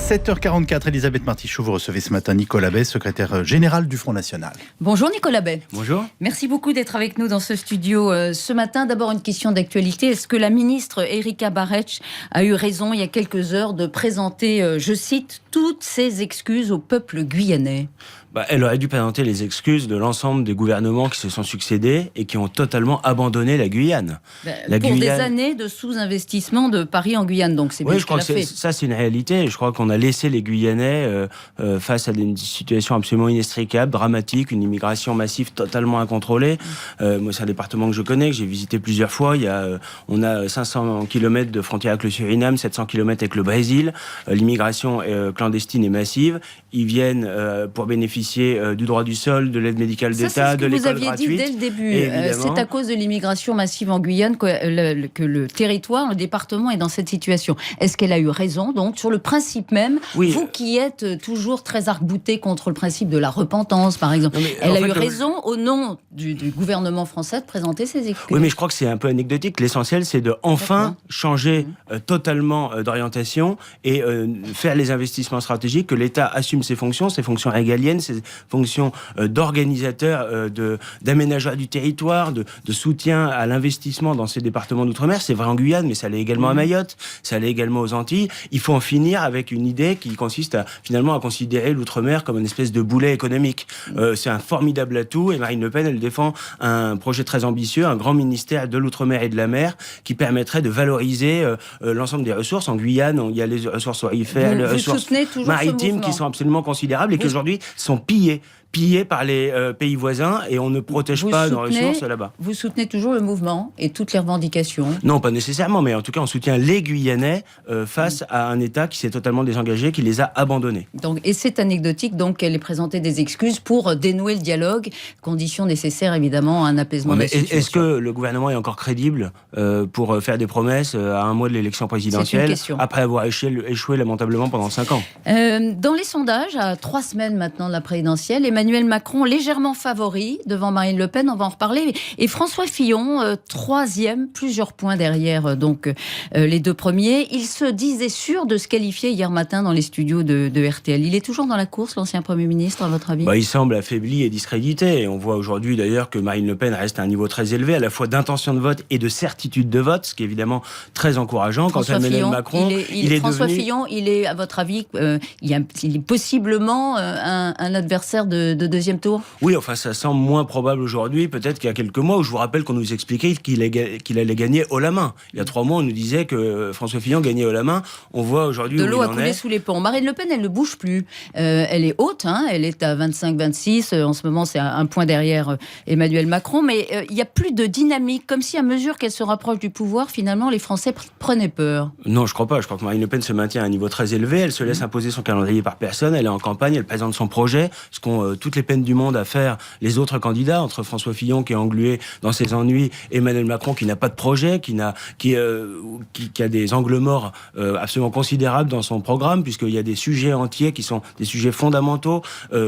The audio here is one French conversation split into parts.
7h44, Elisabeth Martichoux, vous recevez ce matin Nicolas Bay, secrétaire général du Front National. Bonjour Nicolas Bay. Bonjour. Merci beaucoup d'être avec nous dans ce studio ce matin. D'abord une question d'actualité. Est-ce que la ministre Erika Barretsch a eu raison il y a quelques heures de présenter, je cite, toutes ses excuses au peuple guyanais ? Elle aurait dû présenter les excuses de l'ensemble des gouvernements qui se sont succédés et qui ont totalement abandonné la Guyane. Des années de sous-investissement de Paris en Guyane, donc c'est bien ce qu'elle a fait. Ça, c'est une réalité. Je crois qu'on a laissé les Guyanais face à des situations absolument inextricables, dramatiques, une immigration massive totalement incontrôlée. Moi, c'est un département que je connais, que j'ai visité plusieurs fois. On a 500 km de frontière avec le Suriname, 700 km avec le Brésil. L'immigration clandestine est massive. Ils viennent pour bénéficier du droit du sol, de l'aide médicale d'État, de l'école gratuite. Ça, c'est ce que vous aviez dit dès le début. C'est à cause de l'immigration massive en Guyane que le territoire, le département est dans cette situation. Est-ce qu'elle a eu raison, donc, sur le principe même, vous qui êtes toujours très arc-bouté contre le principe de la repentance, par exemple, elle a eu raison, au nom du gouvernement français, de présenter ses excuses. Oui, mais je crois que c'est un peu anecdotique. L'essentiel, c'est de enfin changer totalement d'orientation et faire les investissements stratégiques, que l'État assume ses fonctions régaliennes, ses fonctions d'organisateur, d'aménageur du territoire, de soutien à l'investissement dans ces départements d'outre-mer. C'est vrai en Guyane, mais ça l'est également à Mayotte, ça l'est également aux Antilles. Il faut en finir avec une idée qui consiste finalement à considérer l'outre-mer comme une espèce de boulet économique. C'est un formidable atout, et Marine Le Pen, elle défend un projet très ambitieux, un grand ministère de l'outre-mer et de la mer, qui permettrait de valoriser l'ensemble des ressources. En Guyane, il y a les ressources aurifères, les ressources maritimes qui sont absolument considérables et qui aujourd'hui sont pillés par les pays voisins, et on ne protège pas nos ressources là-bas. Vous soutenez toujours le mouvement et toutes les revendications ? Non, pas nécessairement, mais en tout cas, on soutient les Guyanais face à un État qui s'est totalement désengagé, qui les a abandonnés. Et c'est anecdotique, donc, qu'elle ait présenté des excuses pour dénouer le dialogue, condition nécessaire, évidemment, à un apaisement de la situation. Est-ce que le gouvernement est encore crédible pour faire des promesses à un mois de l'élection présidentielle, après avoir échoué lamentablement pendant 5 ans ? Dans les sondages, à 3 semaines maintenant de la présidentielle, Emmanuel Macron légèrement favori devant Marine Le Pen, on va en reparler, et François Fillon 3e, plusieurs points derrière les deux premiers. Il se disait sûr de se qualifier hier matin dans les studios de RTL. Il est toujours dans la course, l'ancien Premier ministre, à votre avis ? Il semble affaibli et discrédité, et on voit aujourd'hui d'ailleurs que Marine Le Pen reste à un niveau très élevé, à la fois d'intention de vote et de certitude de vote, ce qui est évidemment très encourageant. Quant à Emmanuel Macron, François Fillon, il est, à votre avis, il est possiblement un adversaire de deuxième tour ? Oui, enfin ça semble moins probable aujourd'hui, peut-être qu'il y a quelques mois, où je vous rappelle qu'on nous expliquait qu'il allait gagner haut la main. Il y a 3 mois, on nous disait que François Fillon gagnait haut la main. On voit aujourd'hui de l'eau a coulé sous les ponts. Marine Le Pen, elle ne bouge plus. Elle est haute, elle est à 25-26. En ce moment, c'est un point derrière Emmanuel Macron. Mais il n'y a plus de dynamique, comme si à mesure qu'elle se rapproche du pouvoir, finalement, les Français prenaient peur. Non, je crois pas. Je crois que Marine Le Pen se maintient à un niveau très élevé. Elle se laisse imposer son calendrier par personne. Elle est en campagne, elle présente son projet, ce qu'ont toutes les peines du monde à faire les autres candidats, entre François Fillon qui est englué dans ses ennuis, Emmanuel Macron qui n'a pas de projet, qui a des angles morts absolument considérables dans son programme, puisqu'il y a des sujets entiers qui sont des sujets fondamentaux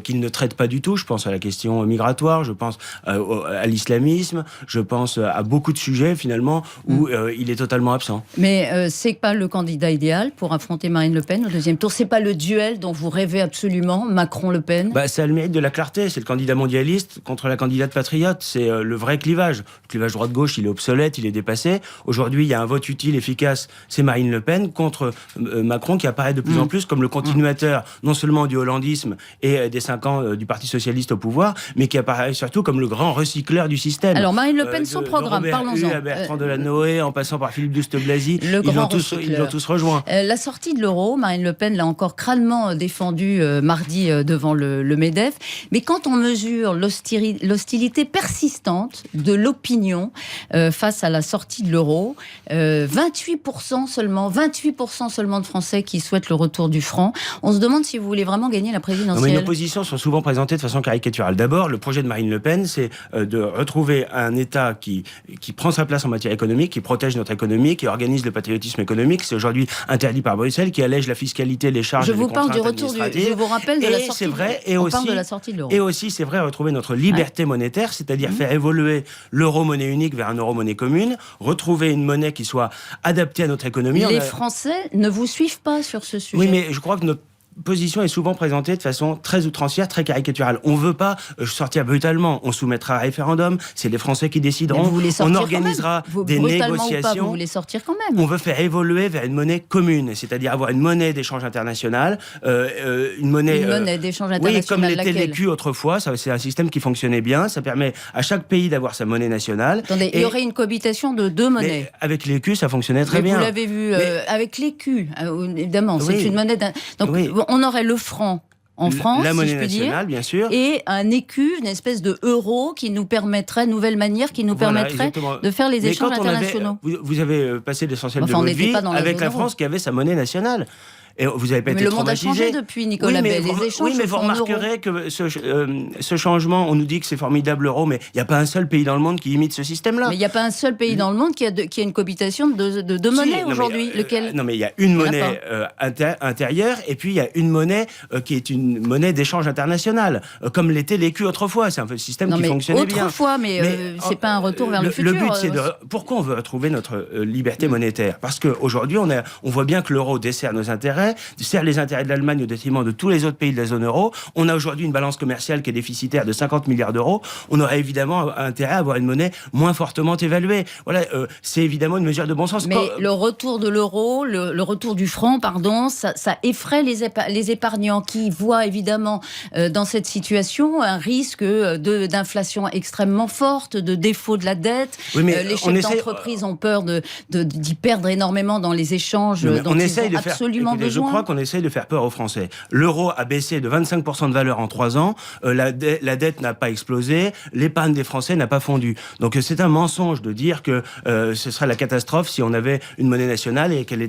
qu'il ne traite pas du tout. Je pense à la question migratoire, je pense à l'islamisme, je pense à beaucoup de sujets finalement où il est totalement absent. Mais c'est pas le candidat idéal pour affronter Marine Le Pen au deuxième tour. C'est pas le duel dont vous rêvez absolument, Macron-Le Pen. Ça a le mérite de la clarté. C'est le candidat mondialiste contre la candidate patriote. C'est le vrai clivage. Le clivage droite-gauche, il est obsolète, il est dépassé. Aujourd'hui, il y a un vote utile, efficace. C'est Marine Le Pen contre Macron, qui apparaît de plus en plus comme le continuateur, non seulement du hollandisme et des 5 ans du Parti socialiste au pouvoir, mais qui apparaît surtout comme le grand recycleur du système. Alors, Marine Le Pen, son programme, parlons-en. À Bertrand Delanoë, en passant par Philippe Douste-Blazy, ils l'ont tous rejoint. La sortie de l'euro, Marine Le Pen l'a encore crânement défendue mardi devant le MEDEF. Mais quand on mesure l'hostilité persistante de l'opinion face à la sortie de l'euro, 28% seulement de Français qui souhaitent le retour du franc. On se demande si vous voulez vraiment gagner la présidentielle. Nos positions sont souvent présentées de façon caricaturale. D'abord, le projet de Marine Le Pen, c'est de retrouver un État qui prend sa place en matière économique, qui protège notre économie, qui organise le patriotisme économique. C'est aujourd'hui interdit par Bruxelles, qui allège la fiscalité, les charges et les contraintes administratives. Je vous rappelle de la sortie. Et c'est vrai, et aussi sortie de l'euro. Et aussi, c'est vrai, retrouver notre liberté monétaire, c'est-à-dire faire évoluer l'euro monnaie unique vers un euro monnaie commune, retrouver une monnaie qui soit adaptée à notre économie. Les Français ne vous suivent pas sur ce sujet. Oui, mais je crois que notre position est souvent présentée de façon très outrancière, très caricaturale. On ne veut pas sortir brutalement. On soumettra à référendum. C'est les Français qui décideront. On organisera des négociations. Ou pas, vous voulez sortir quand même. On veut faire évoluer vers une monnaie commune, c'est-à-dire avoir une monnaie d'échange international, une monnaie d'échange international. Oui, comme l'était l'écu autrefois. C'est un système qui fonctionnait bien. Ça permet à chaque pays d'avoir sa monnaie nationale. Attendez, il y aurait une cohabitation de deux monnaies. Mais avec l'écu, ça fonctionnait très bien. Vous l'avez vu avec l'écu, évidemment. C'est une monnaie. Donc, on aurait le franc en France, la monnaie si je puis nationale, dire, bien sûr, et un écu, une espèce de euro qui nous permettrait, nouvelle manière qui nous permettrait de faire les échanges internationaux. Vous avez passé l'essentiel de votre vie avec la France qui avait sa monnaie nationale. Et vous n'avez pas été traumatisé. Le monde a changé depuis, Nicolas Bay. Les échanges mais vous remarquerez que ce changement, on nous dit que c'est formidable l'euro, mais il n'y a pas un seul pays dans le monde qui imite ce système-là. Mais il n'y a pas un seul pays dans le monde qui a une cohabitation de deux monnaies aujourd'hui. Lequel ? Non, mais il y a une monnaie intérieure, et puis il y a une monnaie qui est une monnaie d'échange international, comme l'était l'écu autrefois. C'est un système qui fonctionnait bien. Autrefois, mais c'est pas un retour vers le futur. Le but, c'est pourquoi on veut retrouver notre liberté monétaire ? Parce qu'aujourd'hui, on voit bien que l'euro dessert nos intérêts, sert les intérêts de l'Allemagne au détriment de tous les autres pays de la zone euro. On a aujourd'hui une balance commerciale qui est déficitaire de 50 milliards d'euros. On aurait évidemment intérêt à avoir une monnaie moins fortement évaluée. Voilà, c'est évidemment une mesure de bon sens. Mais le retour de l'euro, le retour du franc, ça effraie les épargnants qui voient évidemment dans cette situation un risque d'inflation extrêmement forte, de défaut de la dette. Oui, les chefs d'entreprise ont peur d'y perdre énormément dans les échanges dont ils ont absolument besoin. Je crois qu'on essaye de faire peur aux Français. L'euro a baissé de 25% de valeur en 3 ans. La dette n'a pas explosé. L'épargne des Français n'a pas fondu. Donc c'est un mensonge de dire que ce serait la catastrophe si on avait une monnaie nationale et qu'elle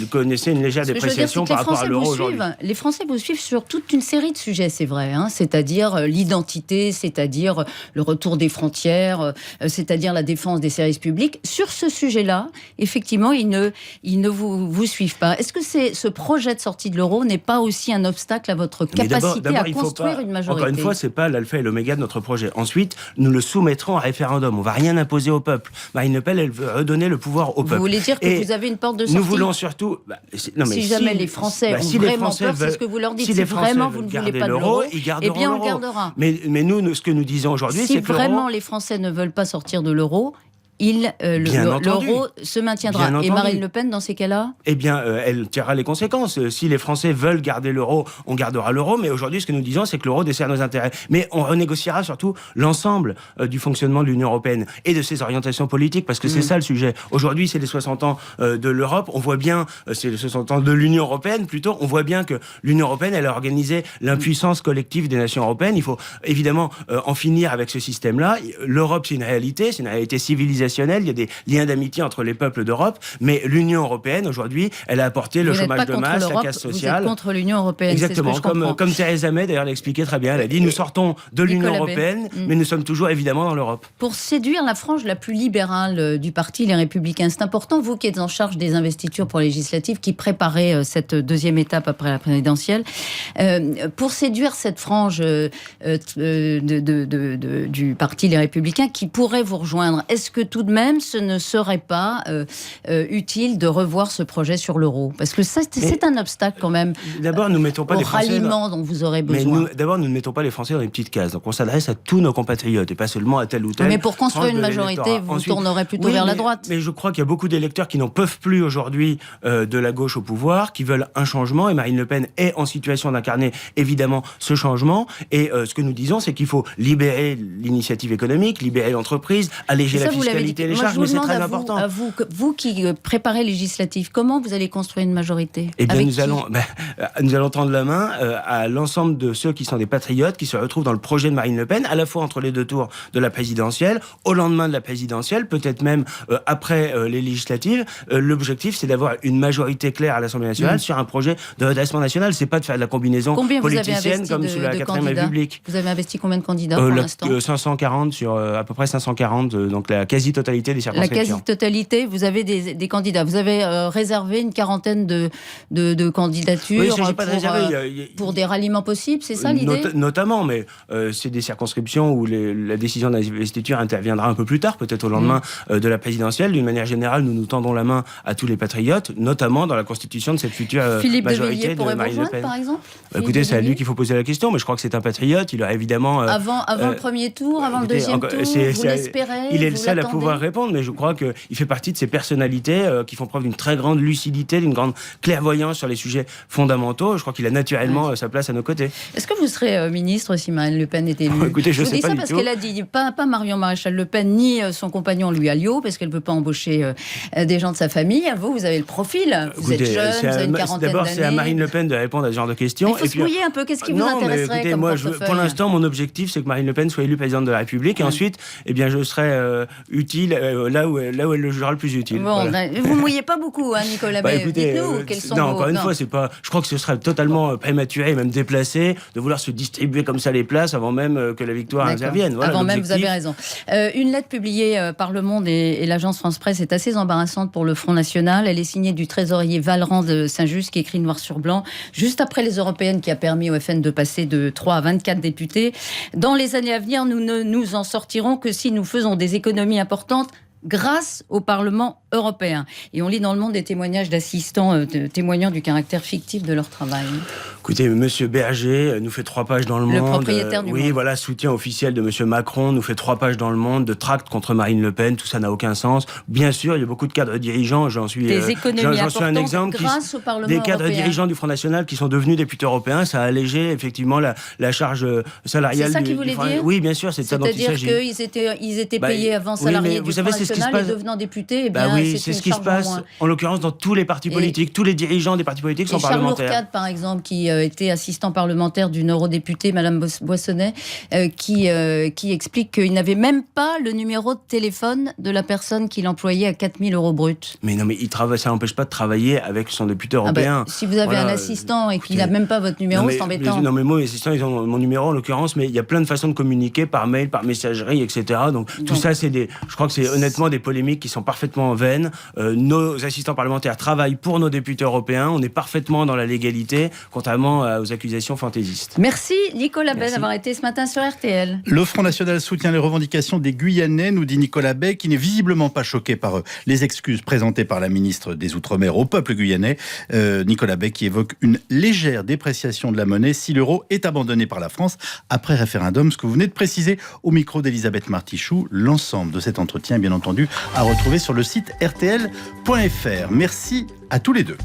connaissait une légère dépréciation par rapport à l'euro aujourd'hui. Les Français vous suivent sur toute une série de sujets, c'est vrai. C'est-à-dire l'identité, c'est-à-dire le retour des frontières, c'est-à-dire la défense des services publics. Sur ce sujet-là, effectivement, ils ne vous suivent pas. Est-ce que ce projet de sortie de l'euro n'est pas aussi un obstacle à votre capacité à construire une majorité ? Encore une fois, c'est pas l'alpha et l'oméga de notre projet. Ensuite, nous le soumettrons à référendum. On va rien imposer au peuple. Marine Le Pen, elle veut redonner le pouvoir au peuple. Vous voulez dire que vous avez une porte de sortie ? Nous voulons surtout... si jamais les Français ont vraiment peur, c'est ce que vous leur dites. Si vraiment vous ne voulez pas de l'euro, eh bien on le gardera. Mais nous, ce que nous disons aujourd'hui, c'est que si vraiment les Français ne veulent pas sortir de l'euro, l'euro se maintiendra. Et Marine Le Pen, dans ces cas-là ? Eh bien, elle tirera les conséquences. Si les Français veulent garder l'euro, on gardera l'euro. Mais aujourd'hui, ce que nous disons, c'est que l'euro dessert nos intérêts. Mais on renégociera surtout l'ensemble du fonctionnement de l'Union européenne et de ses orientations politiques, parce que c'est ça le sujet. Aujourd'hui, c'est les 60 ans de l'Europe. On voit bien, c'est les 60 ans de l'Union européenne, plutôt. On voit bien que l'Union européenne, elle a organisé l'impuissance collective des nations européennes. Il faut évidemment en finir avec ce système-là. L'Europe, c'est une réalité civilisationnelle. Il y a des liens d'amitié entre les peuples d'Europe, mais l'Union européenne, aujourd'hui, elle a apporté le chômage de masse, la casse sociale. Vous êtes contre l'Union européenne, exactement, c'est ce que je comprends. Comme Theresa May, d'ailleurs, l'a expliqué très bien. Elle a dit, nous sortons de l'Union européenne, mais nous sommes toujours évidemment dans l'Europe. Pour séduire la frange la plus libérale du parti, les Républicains, c'est important, vous qui êtes en charge des investitures pour législatives, qui préparez cette deuxième étape après la présidentielle, pour séduire cette frange du parti Les Républicains qui pourrait vous rejoindre, est-ce que tout de même, ce ne serait pas utile de revoir ce projet sur l'euro ? Parce que ça, c'est un obstacle quand même. D'abord, nous mettons pas au les Français ralliement dont vous aurez besoin. D'abord, nous ne mettons pas les Français dans les petites cases. Donc, on s'adresse à tous nos compatriotes et pas seulement à tel ou tel. Mais pour construire une majorité, vous tournerez plutôt vers la droite. Mais je crois qu'il y a beaucoup d'électeurs qui n'en peuvent plus aujourd'hui de la gauche au pouvoir, qui veulent un changement. Et Marine Le Pen est en situation d'incarner évidemment ce changement. Et ce que nous disons, c'est qu'il faut libérer l'initiative économique, libérer l'entreprise, alléger la fiscalité. Les charges, mais c'est très important. Vous qui préparez les législatives, comment vous allez construire une majorité ? Eh bien, nous allons tendre la main à l'ensemble de ceux qui sont des patriotes, qui se retrouvent dans le projet de Marine Le Pen, à la fois entre les deux tours de la présidentielle, au lendemain de la présidentielle, peut-être même après les législatives. L'objectif, c'est d'avoir une majorité claire à l'Assemblée nationale sur un projet de redressement national. C'est pas de faire de la combinaison politicienne comme sous la 4ème République. Vous avez investi combien de candidats pour l'instant ? 540 sur à peu près 540, donc la quasi quasi-totalité des La circonscriptions. quasi-totalité, vous avez des candidats. Vous avez réservé une quarantaine de candidatures Oui, il s'agit pas de réserver. pour des ralliements possibles, c'est ça l'idée? Notamment, mais c'est des circonscriptions où la décision d'investiture interviendra un peu plus tard, peut-être au lendemain de la présidentielle. D'une manière générale, nous tendons la main à tous les patriotes, notamment dans la constitution de cette future Philippe de majorité Villiers de pourrait vous Marine Le rejoindre, Pen. par exemple? Écoutez, c'est à lui qu'il faut poser la question, mais je crois que c'est un patriote. Il a évidemment... Avant le premier tour, avant le deuxième tour, vous l'espérez? Il est le vous seul à l'attendez? pouvoir répondre, mais je crois qu'il fait partie de ces personnalités qui font preuve d'une très grande lucidité, d'une grande clairvoyance sur les sujets fondamentaux. Je crois qu'il a naturellement sa place à nos côtés. Est-ce que vous serez ministre si Marine Le Pen est élue? Écoutez, je vous sais dis pas ça du parce tout. qu'elle a dit, pas Marion Maréchal Le Pen, ni son compagnon Louis Alliot, parce qu'elle ne peut pas embaucher des gens de sa famille. Vous avez le profil. Vous êtes jeune, vous avez une quarantaine d'années. D'abord, c'est à Marine Le Pen de répondre à ce genre de questions. Il faut se mouiller un peu. Qu'est-ce qui vous intéresserait écoutez, comme moi, portefeuille? pour l'instant, mon objectif, c'est que Marine Le Pen soit élue présidente de la République. Et ensuite, eh bien, je serai utile là où elle le jugera le plus utile. Bon, voilà. vous mouillez pas beaucoup, Nicolas Bay. Écoutez, dites-nous quels sont non, vos... encore une fois, c'est pas. Je crois que ce serait totalement prématuré, même déplacé, de vouloir se distribuer comme ça les places avant même que la victoire intervienne. Voilà, avant même, vous avez raison. Une lettre publiée par Le Monde et l'agence France Presse est assez embarrassante pour le Front National. Elle est signée du trésorier Valran de Saint-Just, qui écrit noir sur blanc, juste après les européennes, qui a permis au FN de passer de 3 à 24 députés. Dans les années à venir, nous ne nous en sortirons que si nous faisons des économies importantes grâce au Parlement européen. Et on lit dans Le Monde des témoignages d'assistants témoignant du caractère fictif de leur travail. Écoutez, Monsieur Berger nous fait 3 pages dans Le Monde. Le propriétaire du Monde. Oui, voilà, soutien officiel de Monsieur Macron nous fait 3 pages dans Le Monde, de tracts contre Marine Le Pen, tout ça n'a aucun sens. Bien sûr, il y a beaucoup de cadres dirigeants, j'en suis un exemple, grâce au Parlement des cadres européen. dirigeants du Front National qui sont devenus députés européens, ça a allégé effectivement la charge salariale. C'est ça du qu'il voulait Front. dire? Oui, bien sûr, c'est ça dont il s'agit. C'est-à-dire qu'ils étaient payés avant salariés du Front National et devenant députés, eh bien, c'est ce qui se passe, en l'occurrence, dans tous les partis politiques. Tous les dirigeants des partis politiques sont parlementaires. Charles Lourcade, par exemple, qui était assistant parlementaire d'une eurodéputée, Madame Boissonnet, qui explique qu'il n'avait même pas le numéro de téléphone de la personne qu'il employait à 4 000 € brut. Mais non, mais ça n'empêche pas de travailler avec son député européen. Si vous avez un assistant et qu'il n'a même pas votre numéro, c'est embêtant. Non, mais moi, mes assistants, ils ont mon numéro en l'occurrence, mais il y a plein de façons de communiquer par mail, par messagerie, etc. Donc tout ça, je crois que c'est honnêtement des polémiques qui sont parfaitement vaines. Nos assistants parlementaires travaillent pour nos députés européens. On est parfaitement dans la légalité, contrairement aux accusations fantaisistes. Merci Nicolas Bay d'avoir été ce matin sur RTL. Le Front National soutient les revendications des Guyanais, nous dit Nicolas Bay, qui n'est visiblement pas choqué par les excuses présentées par la ministre des Outre-mer au peuple guyanais. Nicolas Bay qui évoque une légère dépréciation de la monnaie si l'euro est abandonné par la France après référendum. Ce que vous venez de préciser au micro d'Elisabeth Martichoux. L'ensemble de cet entretien, bien entendu, à retrouver sur le site rtl.fr. Merci à tous les deux.